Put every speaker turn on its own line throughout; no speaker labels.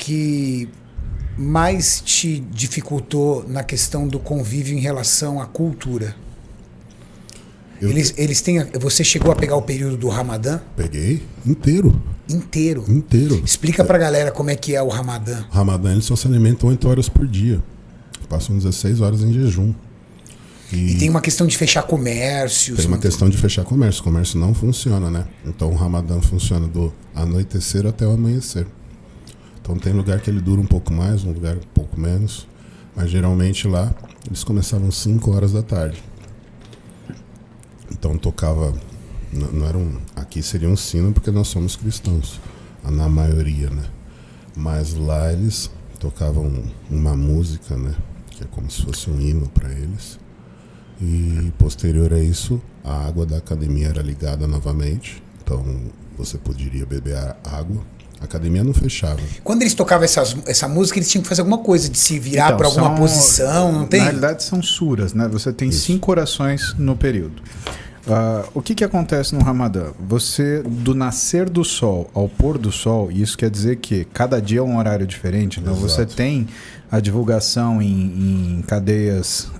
que mais te dificultou na questão do convívio em relação à cultura? Eles têm. Você chegou a pegar o período do Ramadã?
Peguei inteiro.
Inteiro?
Inteiro.
Explica pra galera como é que é o Ramadã.
O Ramadã, eles só se alimentam 8 horas por dia. Passam 16 horas em jejum.
E tem uma questão de fechar comércio.
Tem uma questão de fechar comércio. O comércio não funciona, né? Então o Ramadã funciona do anoitecer até o amanhecer. Então tem lugar que ele dura um pouco mais, um lugar um pouco menos. Mas geralmente lá, eles começavam 5 horas da tarde. Então tocava, não era aqui seria um sino porque nós somos cristãos, na maioria, né? Mas lá eles tocavam uma música, né? Que é como se fosse um hino para eles. E posterior a isso, a água da academia era ligada novamente. Então você poderia beber a água. A academia não fechava.
Quando eles tocavam essa música, eles tinham que fazer alguma coisa, de se virar para alguma posição, não tem?
Na realidade são suras, né? Você tem 5 orações no período. O que acontece no Ramadã? Você, do nascer do sol ao pôr do sol, isso quer dizer que cada dia é um horário diferente. Então você tem a divulgação em cadeias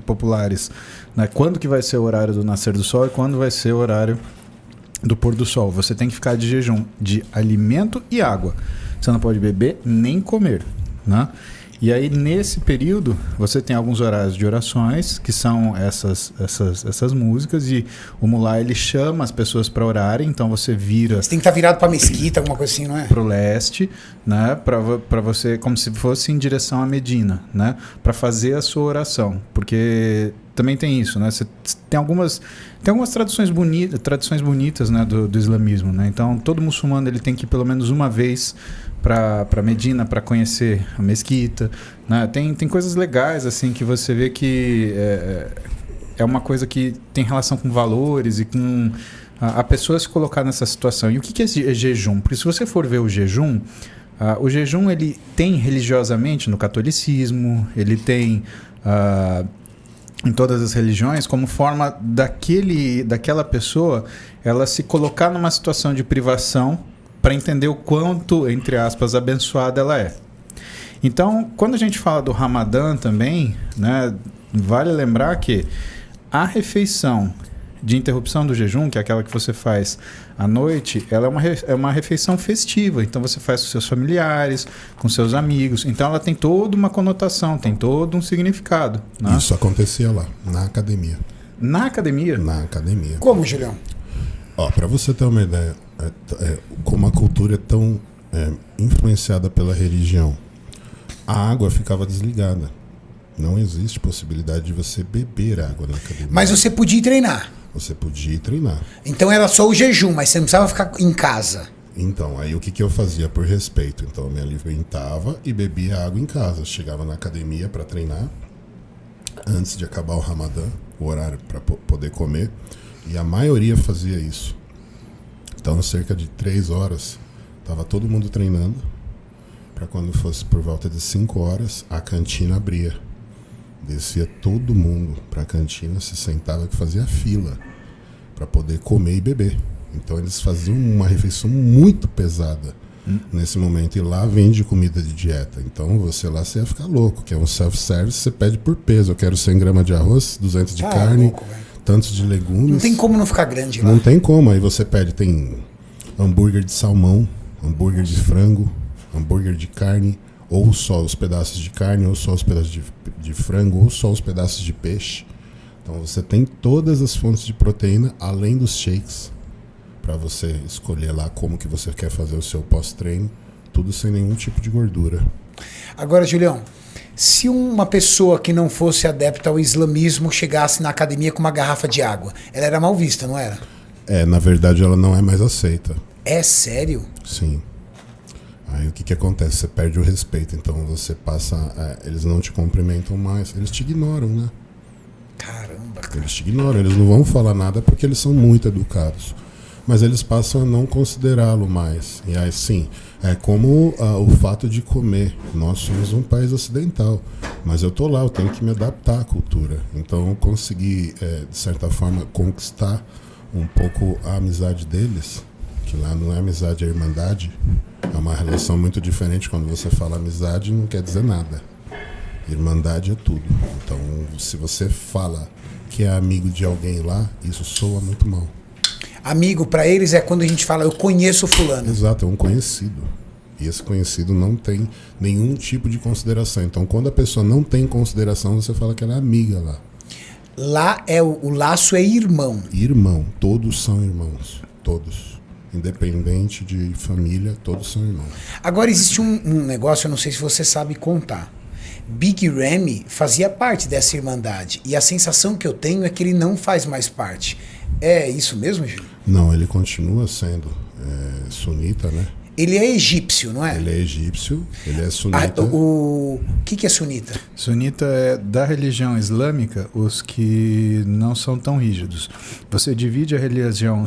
populares, né? Quando que vai ser o horário do nascer do sol e quando vai ser o horário do pôr do sol. Você tem que ficar de jejum de alimento e água. Você não pode beber nem comer, né? E aí, nesse período, você tem alguns horários de orações, que são essas músicas, e o mulá, ele chama as pessoas para orarem, então você vira...
Você tem que estar virado para a mesquita, alguma coisa assim, não é?
Para o leste, né? Para você, como se fosse em direção à Medina, né? Para fazer a sua oração, porque também tem isso, né? Você tem algumas tradições bonitas, né? do islamismo, né? Então, todo muçulmano ele tem que ir pelo menos uma vez para Medina, para conhecer a mesquita, né? Tem coisas legais assim que você vê que é uma coisa que tem relação com valores e com a pessoa se colocar nessa situação. E o que é jejum? Porque se você for ver o jejum ele tem religiosamente no catolicismo, ele tem em todas as religiões como forma daquela pessoa ela se colocar numa situação de privação para entender o quanto, entre aspas, abençoada ela é. Então, quando a gente fala do Ramadã também, né, vale lembrar que a refeição de interrupção do jejum, que é aquela que você faz à noite, ela é uma refeição festiva. Então, você faz com seus familiares, com seus amigos. Então, ela tem toda uma conotação, tem todo um significado, né?
Isso acontecia lá, na academia.
Na academia?
Na academia.
Como, Julião?
Para você ter uma ideia, como a cultura é tão influenciada pela religião, a água ficava desligada. Não existe possibilidade de você beber água na academia.
Mas você podia ir treinar.
Você podia ir treinar.
Então era só o jejum, mas você não precisava ficar em casa.
Então, aí o que eu fazia por respeito? Então eu me alimentava e bebia água em casa. Eu chegava na academia para treinar, antes de acabar o Ramadã, o horário para poder comer. E a maioria fazia isso. Então, cerca de 3 horas, estava todo mundo treinando. Para quando fosse por volta de 5 horas, a cantina abria. Descia todo mundo para a cantina, se sentava e fazia fila para poder comer e beber. Então, eles faziam uma refeição muito pesada nesse momento. E lá vende comida de dieta. Então, você ia ficar louco, que é um self-service, você pede por peso. Eu quero 100 gramas de arroz, 200 de carne...
Louco,
tantos de legumes.
Não tem como não ficar grande lá.
Não tem como. Aí você pede, tem hambúrguer de salmão, hambúrguer de frango, hambúrguer de carne, ou só os pedaços de carne, ou só os pedaços de frango, ou só os pedaços de peixe. Então você tem todas as fontes de proteína, além dos shakes, para você escolher lá como que você quer fazer o seu pós-treino, tudo sem nenhum tipo de gordura.
Agora, Julião, se uma pessoa que não fosse adepta ao islamismo chegasse na academia com uma garrafa de água, ela era mal vista, não era?
Na verdade ela não é mais aceita.
É sério?
Sim. Aí o que acontece? Você perde o respeito, então você passa... eles não te cumprimentam mais, eles te ignoram, né?
Caramba, cara.
Eles te ignoram, eles não vão falar nada porque eles são muito educados. Mas eles passam a não considerá-lo mais. E aí sim, é como o fato de comer. Nós somos um país ocidental, mas eu tô lá, eu tenho que me adaptar à cultura. Então eu consegui, de certa forma, conquistar um pouco a amizade deles, que lá não é amizade, é irmandade. É uma relação muito diferente. Quando você fala amizade, não quer dizer nada. Irmandade é tudo. Então, se você fala que é amigo de alguém lá, isso soa muito mal.
Amigo, pra eles, é quando a gente fala, eu conheço fulano.
Exato, é um conhecido. E esse conhecido não tem nenhum tipo de consideração. Então, quando a pessoa não tem consideração, você fala que ela é amiga lá.
Lá o laço é irmão.
Irmão, todos são irmãos. Todos. Independente de família, todos são irmãos.
Agora existe um negócio, eu não sei se você sabe contar. Big Ramy fazia parte dessa irmandade. E a sensação que eu tenho é que ele não faz mais parte. É isso mesmo, Gil?
Não, ele continua sendo sunita, né?
Ele é egípcio, não é?
Ele é egípcio, ele é sunita.
O que é sunita?
Sunita é da religião islâmica os que não são tão rígidos. Você divide a religião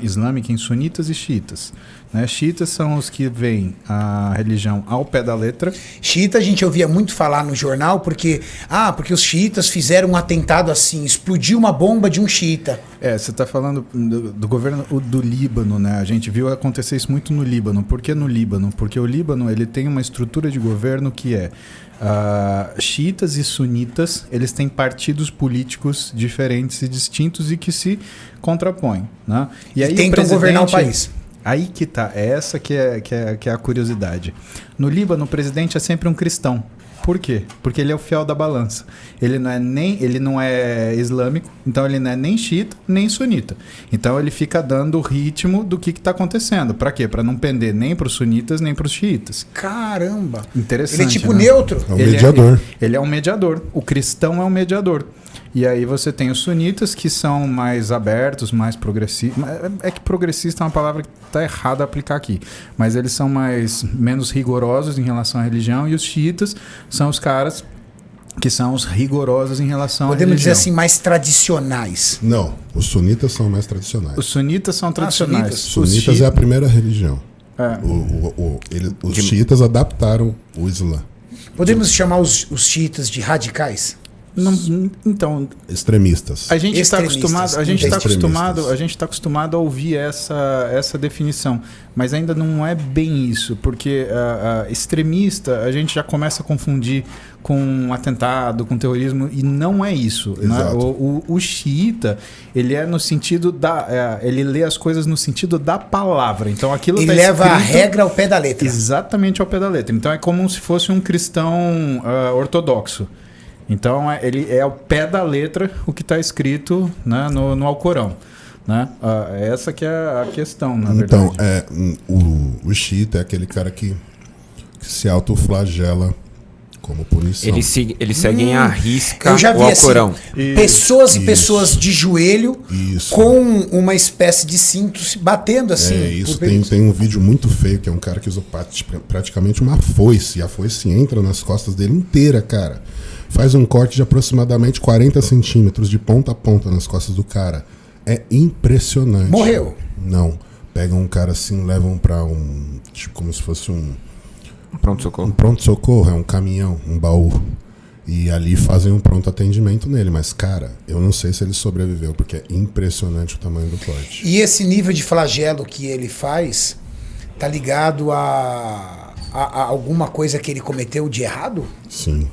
islâmica em sunitas e xiitas. Né? Xiitas são os que veem a religião ao pé da letra.
Xiita a gente ouvia muito falar no jornal porque os xiitas fizeram um atentado assim, explodiu uma bomba de um xiita.
Você está falando do governo do Líbano, né? A gente viu acontecer isso muito no Líbano. Por que no Líbano? Porque o Líbano ele tem uma estrutura de governo que é xiitas e sunitas, eles têm partidos políticos diferentes e distintos e que se contrapõem, né? E aí
tentam governar o país.
Aí que tá, essa que é a curiosidade. No Líbano, o presidente é sempre um cristão. Por quê? Porque ele é o fiel da balança. Ele não é islâmico, então ele não é nem xiita, nem sunita. Então ele fica dando o ritmo do que está acontecendo. Para quê? Para não pender nem para os sunitas, nem para os xiitas.
Caramba!
Interessante.
Ele é tipo
né?
neutro.
É um mediador.
Ele é um mediador. O cristão é um mediador. E aí você tem os sunitas que são mais abertos, mais progressistas. É que progressista é uma palavra que está errada a aplicar aqui. Mas eles são menos rigorosos em relação à religião. E os xiitas são os caras que são os rigorosos em relação à religião.
Podemos dizer assim, mais tradicionais.
Não, os sunitas são mais tradicionais.
Os sunitas são tradicionais.
Sunitas é a primeira religião. Os xiitas adaptaram o Islã.
Podemos chamar os xiitas de radicais?
Então,
extremistas.
A gente está acostumado a ouvir essa definição, mas ainda não é bem isso, porque extremista a gente já começa a confundir com atentado, com terrorismo, e não é isso. Né? O xiita, ele é no sentido ele lê as coisas no sentido da palavra. Então aquilo
ele leva a regra ao pé da letra.
Exatamente ao pé da letra. Então é como se fosse um cristão ortodoxo. Então ele é ao pé da letra o que está escrito, né, no Alcorão. Né? Essa que é a questão, na verdade.
Então, o xiita é aquele cara que se autoflagela como punição.
Eles seguem à risca
eu já vi
o Alcorão.
Assim, pessoas e pessoas de joelho com uma espécie de cinto se batendo assim.
Isso. Tem um vídeo muito feio que é um cara que usou praticamente uma foice. E a foice entra nas costas dele inteira, cara. Faz um corte de aproximadamente 40 centímetros de ponta a ponta nas costas do cara. É impressionante.
Morreu?
Não. Pegam um cara assim, levam pra tipo, como se fosse um
pronto-socorro.
Um pronto-socorro, é um caminhão, um baú. E ali fazem um pronto atendimento nele. Mas, cara, eu não sei se ele sobreviveu, porque é impressionante o tamanho do corte.
E esse nível de flagelo que ele faz tá ligado a alguma coisa que ele cometeu de errado?
Sim.